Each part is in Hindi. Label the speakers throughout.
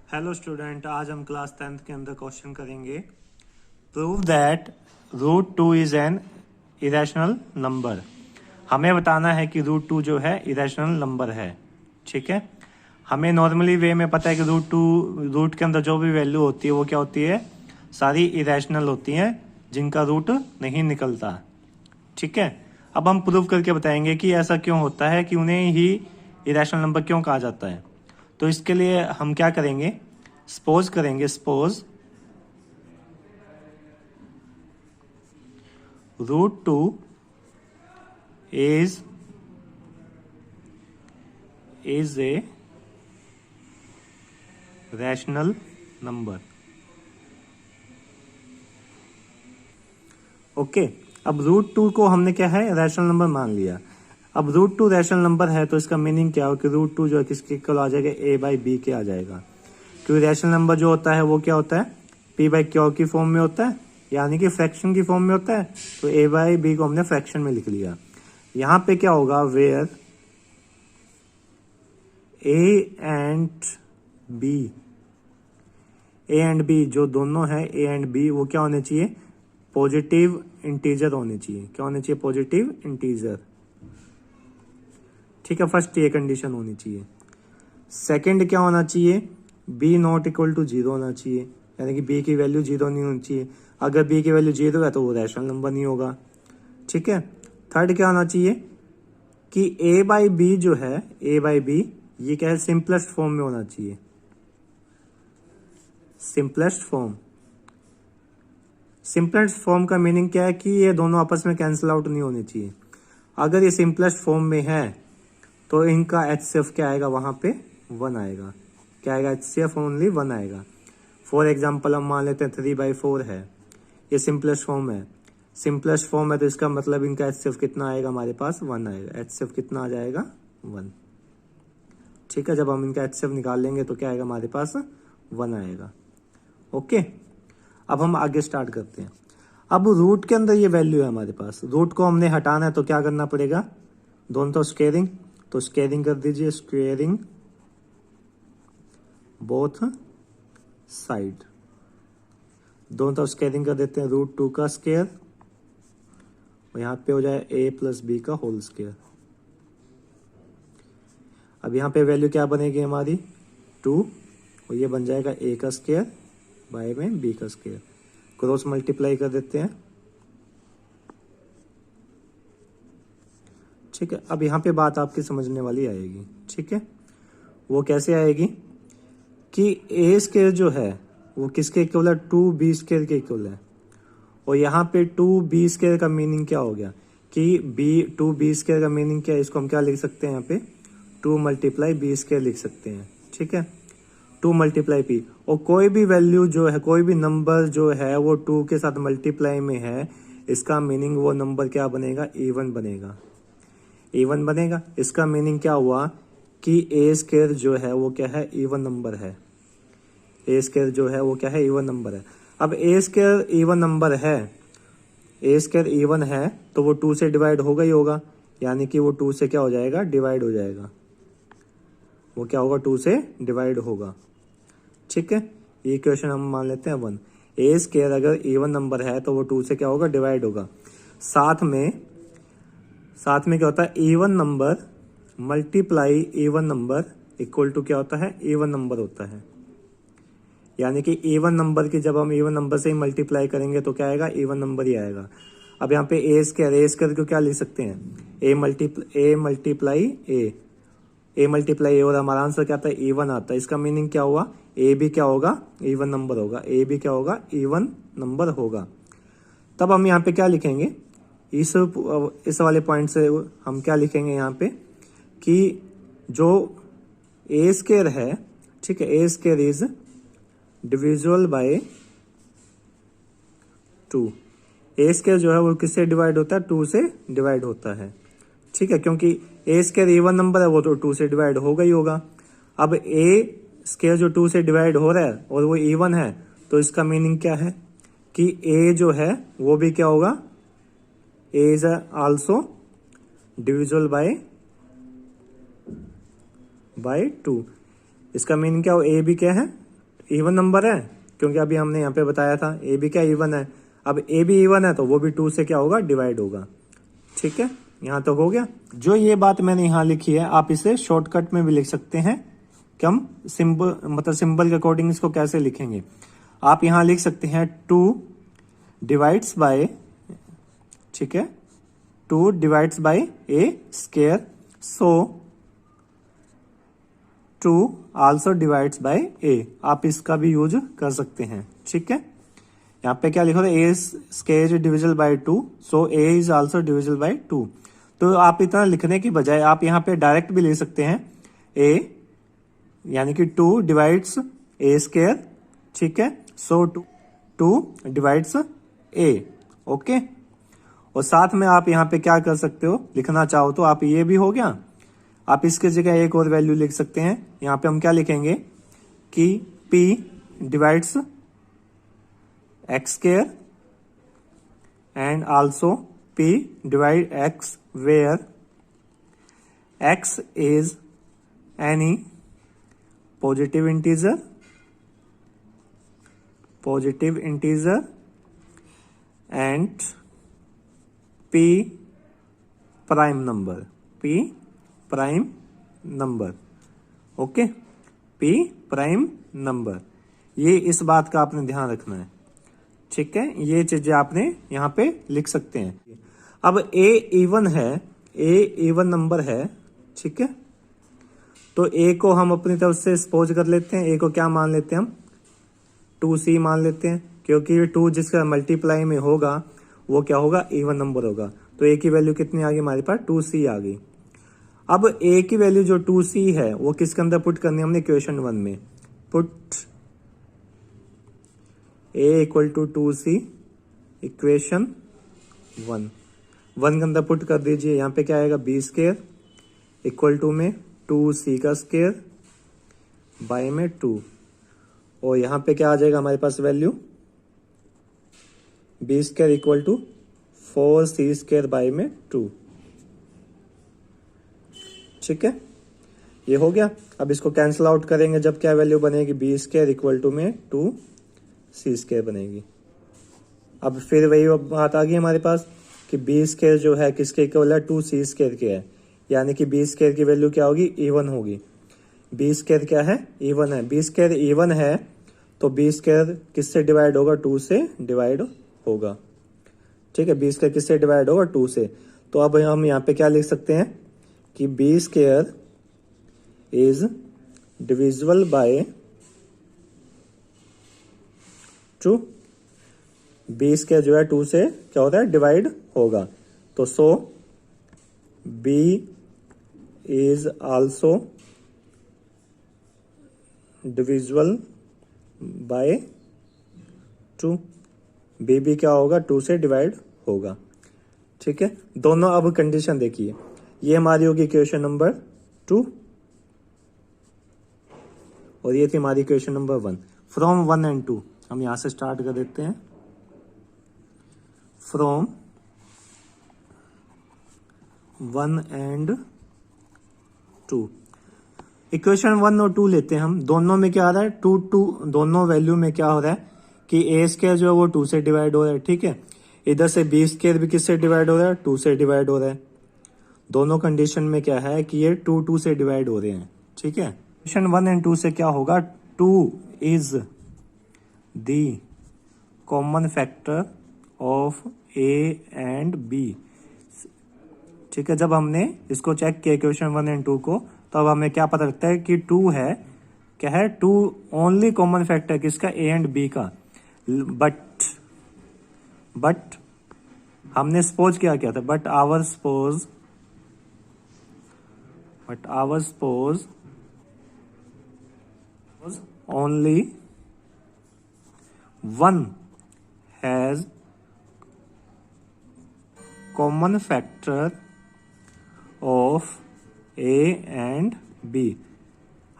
Speaker 1: हेलो स्टूडेंट, आज हम क्लास 10th के अंदर क्वेश्चन करेंगे। Prove that root two is an irrational number. हमें बताना है कि रूट टू जो है इरेशनल नंबर है। ठीक है, हमें नॉर्मली वे में पता है कि रूट के अंदर जो भी वैल्यू होती है वो क्या होती है, सारी इरेशनल होती हैं जिनका रूट नहीं निकलता। ठीक है, अब हम प्रूव करके बताएंगे कि ऐसा क्यों होता है, कि उन्हें ही इरेशनल नंबर क्यों कहा जाता है। तो इसके लिए हम क्या करेंगे, सपोज करेंगे, suppose root two is a rational number. Okay, अब रूट टू को हमने क्या है, रैशनल नंबर मान लिया। अब रूट टू रैशनल नंबर है तो इसका मीनिंग क्या हो कि रूट टू जो है किसके इक्वल आ जाएगा, ए बाई बी के आ जाएगा। क्योंकि रैशनल नंबर जो होता है वो क्या होता है, पी बाई क्यू की फॉर्म में होता है, यानी कि फ्रैक्शन की फॉर्म में होता है। तो ए बाई बी को हमने फ्रैक्शन में लिख लिया। यहां पे क्या होगा, वेयर ए एंड बी जो दोनों है, ए एंड बी, वो क्या होने चाहिए, पॉजिटिव इंटीजर होने चाहिए। क्या होने चाहिए, पॉजिटिव इंटीजर। ठीक है, फर्स्ट ये कंडीशन होनी चाहिए। सेकंड क्या होना चाहिए, B not equal to zero होना चाहिए, यानी कि बी की वैल्यू जीरो नहीं होनी चाहिए। अगर बी की वैल्यू जीरो है तो वो रैशनल नंबर नहीं होगा। ठीक है, थर्ड क्या होना चाहिए कि ए बाई बी जो है, ए बाई बी ये क्या है, सिंपलेस्ट फॉर्म में होना चाहिए। सिंपलेस्ट फॉर्म, सिंपलेस्ट फॉर्म का मीनिंग क्या है कि ये दोनों आपस में कैंसिल आउट नहीं होने चाहिए। अगर ये सिंपलेस्ट फॉर्म में है तो इनका एचसीएफ क्या आएगा, वहां पे 1 आएगा। क्या आएगा, एचसीएफ ओनली 1 आएगा। फॉर एग्जाम्पल हम मान लेते हैं 3/4 है, ये सिंपलेस्ट फॉर्म है। सिंपलेस्ट फॉर्म है तो इसका मतलब इनका एचसीएफ कितना आएगा, हमारे पास 1 आएगा। एचसीएफ कितना आ जाएगा, 1। ठीक है, जब हम इनका एचसीएफ निकाल लेंगे तो क्या आएगा, हमारे पास 1 आएगा। ओके, अब हम आगे स्टार्ट करते हैं। अब रूट के अंदर ये वैल्यू है हमारे पास, रूट को हमने हटाना है तो क्या करना पड़ेगा, दोनों तो स्क्वेयरिंग, तो स्क्वेयरिंग कर दीजिए, स्क्वेयरिंग बोथ साइड। दोनों तरफ स्क्वेयरिंग कर देते हैं, रूट टू का स्क्वेयर और यहाँ पे हो जाए ए प्लस बी का होल स्क्वेयर। अब यहाँ पे वैल्यू क्या बनेगी हमारी, 2, और ये बन जाएगा ए का स्क्वेयर बाय में बी का स्क्वेयर। क्रॉस मल्टीप्लाई कर देते हैं। ठीक है, अब यहाँ पे बात आपकी समझने वाली आएगी। ठीक है, वो कैसे आएगी कि ए स्क्वेयर जो है वो किसके इक्वल है, 2b स्क्वेयर के इक्वल है। और यहाँ पे 2b स्क्वेयर का मीनिंग क्या हो गया कि 2b स्क्वेयर का मीनिंग क्या है, इसको हम क्या लिख सकते हैं, यहाँ पे 2 मल्टीप्लाई बी स्क्वेयर लिख सकते हैं। ठीक है, 2 मल्टीप्लाई पी, और कोई भी वैल्यू जो है, कोई भी नंबर जो है वो 2 के साथ मल्टीप्लाई में है, इसका मीनिंग वो नंबर क्या बनेगा, इवन बनेगा। इवन बनेगा, इसका मीनिंग क्या हुआ कि ए स्क्वेयर जो है वो क्या है, इवन नंबर है। ए स्क्वेयर जो है वो क्या है, इवन नंबर है। अब ए स्क्वेयर इवन नंबर है, ए स्क्वेयर इवन है तो वो 2 से डिवाइड होगा ही होगा, यानी कि वो 2 से क्या हो जाएगा, डिवाइड हो जाएगा। वो क्या होगा, 2 से डिवाइड होगा। ठीक है, ये इक्वेशन हम मान लेते हैं 1। ए स्क्वेयर अगर इवन नंबर है तो वो 2 से क्या होगा, डिवाइड होगा। साथ में क्या होता है, even number multiply even number equal to क्या होता है, इवन नंबर होता है। यानी कि इवन नंबर की जब हम इवन नंबर से ही मल्टीप्लाई करेंगे तो क्या आएगा, इवन नंबर ही आएगा। अब यहाँ पे ए स्क्वायर को क्या लिख सकते हैं, ए मल्टीप्लाई ए, और हमारा आंसर क्या आता है, इवन आता है। इसका मीनिंग क्या हुआ, ए भी क्या होगा, इवन नंबर होगा। ए भी क्या होगा, इवन नंबर होगा। तब हम यहाँ पे क्या लिखेंगे, इस वाले पॉइंट से हम क्या लिखेंगे यहाँ पे कि जो ए स्क्वायर है, ठीक है, A square is divisible by 2। A square जो है वो किससे डिवाइड होता है, 2 से डिवाइड होता है। ठीक है, क्योंकि ए स्क्वायर इवन नंबर है वो तो 2 से डिवाइड होगा ही होगा। अब ए स्क्वायर जो 2 से डिवाइड हो रहा है और वो इवन है, तो इसका मीनिंग क्या है कि ए जो है वो भी क्या होगा, ए इज आल्सो डिविजिबल बाय 2। इसका मीनिंग क्या हो, ए बी क्या है, इवन नंबर है, क्योंकि अभी हमने यहाँ पे बताया था ए बी क्या इवन है। अब ए बी इवन है तो वो भी 2 से क्या होगा, डिवाइड होगा। ठीक है, यहाँ तक हो गया। जो ये बात मैंने यहाँ लिखी है आप इसे शॉर्टकट में भी लिख सकते हैं कि हम सिंबल मतलब सिंबल के अकॉर्डिंग इसको कैसे लिखेंगे। आप यहाँ लिख सकते हैं 2 डिवाइड्स बाय, ठीक है, 2 divides by A square, so 2 also divides by A. आप इसका भी यूज कर सकते हैं। ठीक है, यहाँ पे क्या लिखो, A square is divisible by 2, so A is also divisible by 2। तो आप इतना लिखने की बजाय आप यहाँ पे डायरेक्ट भी ले सकते हैं, ए यानी कि 2 डिवाइड्स ए स्क्वायर, ठीक है, सो 2 डिवाइड्स ए। ओके, और साथ में आप यहाँ पे क्या कर सकते हो, लिखना चाहो तो आप ये भी हो गया, आप इसके जगह एक और वैल्यू लिख सकते हैं। यहाँ पे हम क्या लिखेंगे कि p divides x square and also p divide x where x is any positive integer and p prime number. Okay, p prime number, ये इस बात का आपने ध्यान रखना है। ठीक है, ये चीजें आपने यहाँ पे लिख सकते हैं। अब a इवन है, a इवन नंबर है, ठीक है, तो a को हम अपनी तरफ से सपोज कर लेते हैं। a को क्या मान लेते हैं हम, 2c मान लेते हैं, क्योंकि 2 जिसका मल्टीप्लाई में होगा वो क्या होगा, इवन नंबर होगा। तो a की वैल्यू कितनी आ गई हमारे पास, 2c आ गई। अब a की वैल्यू जो 2c है वो किसके अंदर पुट करनी है हमने, इक्वेशन 1 में। Put a equal to 2c equation 1 के अंदर पुट कर दीजिए। यहाँ पे क्या आएगा, b स्क्वायर इक्वल टू में 2c का स्क्वायर बाय में 2, और यहाँ पे क्या आ जाएगा हमारे पास value, b square equal to 4c square by में 2। ठीक है, ये हो गया। अब इसको कैंसिल आउट करेंगे जब क्या वैल्यू बनेगी, b स्क्वायर इक्वल टू में 2c स्क्वायर बनेगी। अब फिर वही बात आ गई हमारे पास कि b स्क्वायर जो है किसके इक्वल है, 2c स्क्वायर के है, यानी कि b स्क्वायर की वैल्यू क्या होगी, इवन होगी। b स्क्वायर क्या है, इवन है। b स्क्वायर इवन है तो b स्क्वायर किससे डिवाइड होगा, 2 से डिवाइड होगा। ठीक है, b स्क्वायर किससे डिवाइड होगा, 2 से। तो अब हम यहाँ पे क्या लिख सकते हैं कि b square is divisible by 2। b square जो है 2 से क्या होता है, डिवाइड होगा। तो सो b is also divisible by 2। b भी क्या होगा, 2 से डिवाइड होगा। ठीक है, दोनों अब कंडीशन देखिए, ये हमारी होगी इक्वेशन नंबर 2 और ये थी हमारी इक्वेशन नंबर 1। फ्रॉम 1 एंड 2 हम यहां से स्टार्ट कर देते हैं। फ्रॉम 1 एंड 2, इक्वेशन 1 और 2 लेते हैं हम। दोनों में क्या आ रहा है, 2 दोनों वैल्यू में क्या हो रहा है कि a स्क्वायर जो है वो 2 से डिवाइड हो रहा है। ठीक है, इधर से b स्क्वायर भी किससे डिवाइड हो रहा है, 2 से डिवाइड हो रहा है। दोनों कंडीशन में क्या है कि ये 2 से डिवाइड हो रहे हैं। ठीक है, इक्वेशन 1 एंड 2 से क्या होगा, 2 is the common factor of a and b। ठीक है, जब हमने इसको चेक किया इक्वेशन 1 एंड 2 को, तब हमें क्या पता लगता है कि 2 है, क्या है, 2 ओनली कॉमन फैक्टर किसका, a एंड b का। बट हमने सपोज क्या किया था, but our suppose only 1 has common factor of a and b।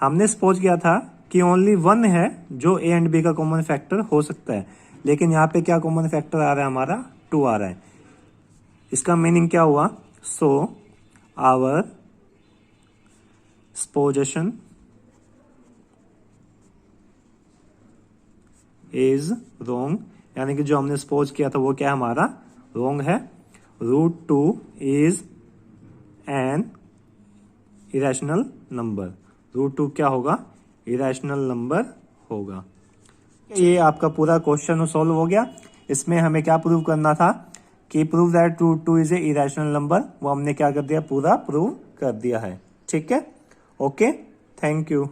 Speaker 1: हमने सपोज किया था कि ओनली 1 है जो a एंड b का कॉमन फैक्टर हो सकता है, लेकिन यहाँ पे क्या कॉमन फैक्टर आ रहा है हमारा, 2 आ रहा है। इसका मीनिंग क्या हुआ, सो आवर सपोजिशन इज रोंग, यानी कि जो हमने सपोज किया था वो क्या हमारा रोंग है। √2 इज एन इरेशनल नंबर। √2 क्या होगा, इरेशनल नंबर होगा। ये आपका पूरा क्वेश्चन सॉल्व हो गया। इसमें हमें क्या प्रूव करना था कि prove that √2 is a irrational number, वो हमने क्या कर दिया, पूरा प्रूव कर दिया है। ठीक है, ओके, थैंक यू।